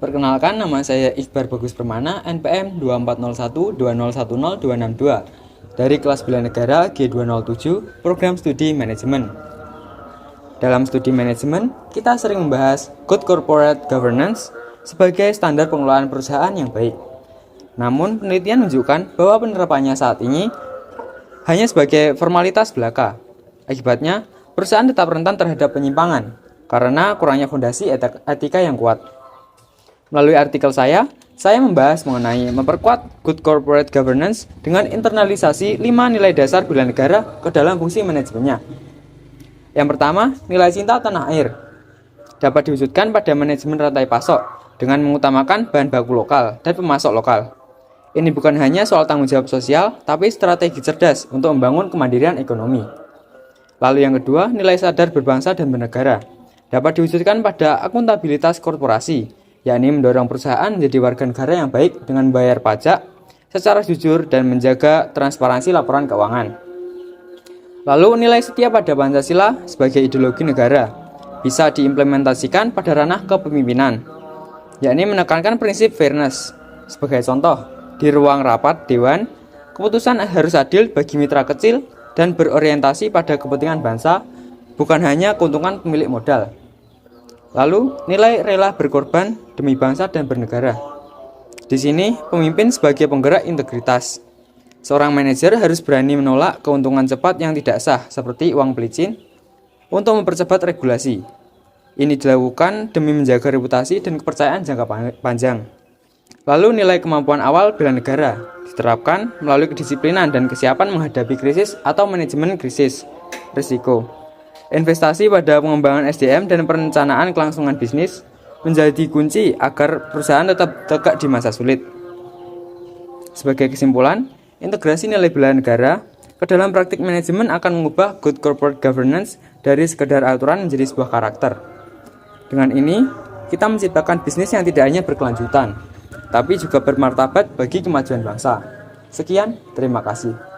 Perkenalkan, nama saya Iqbar Bagus Permana, NPM 24012010262 dari kelas bela negara G207, program studi manajemen. Dalam studi manajemen, kita sering membahas good corporate governance sebagai standar pengelolaan perusahaan yang baik. Namun, penelitian menunjukkan bahwa penerapannya saat ini hanya sebagai formalitas belaka. Akibatnya, perusahaan tetap rentan terhadap penyimpangan karena kurangnya fondasi etika yang kuat. Melalui artikel saya membahas mengenai memperkuat good corporate governance dengan internalisasi 5 nilai dasar bela negara ke dalam fungsi manajemennya. Yang pertama, nilai cinta tanah air. Dapat diwujudkan pada manajemen rantai pasok dengan mengutamakan bahan baku lokal dan pemasok lokal. Ini bukan hanya soal tanggung jawab sosial, tapi strategi cerdas untuk membangun kemandirian ekonomi. Lalu yang kedua, nilai sadar berbangsa dan bernegara. Dapat diwujudkan pada akuntabilitas korporasi, yakni mendorong perusahaan menjadi warga negara yang baik dengan membayar pajak secara jujur dan menjaga transparansi laporan keuangan. Lalu nilai setia pada Pancasila sebagai ideologi negara bisa diimplementasikan pada ranah kepemimpinan, yakni menekankan prinsip fairness. Sebagai contoh, di ruang rapat dewan, keputusan harus adil bagi mitra kecil dan berorientasi pada kepentingan bangsa, bukan hanya keuntungan pemilik modal. Lalu, nilai rela berkorban demi bangsa dan bernegara. Di sini, pemimpin sebagai penggerak integritas. Seorang manajer harus berani menolak keuntungan cepat yang tidak sah, seperti uang pelicin, untuk mempercepat regulasi. Ini dilakukan demi menjaga reputasi dan kepercayaan jangka panjang. Lalu, nilai kemampuan awal bela negara diterapkan melalui kedisiplinan dan kesiapan menghadapi krisis atau manajemen krisis risiko. Investasi pada pengembangan SDM dan perencanaan kelangsungan bisnis menjadi kunci agar perusahaan tetap tegak di masa sulit. Sebagai kesimpulan, integrasi nilai bela negara ke dalam praktik manajemen akan mengubah good corporate governance dari sekedar aturan menjadi sebuah karakter. Dengan ini, kita menciptakan bisnis yang tidak hanya berkelanjutan, tapi juga bermartabat bagi kemajuan bangsa. Sekian, terima kasih.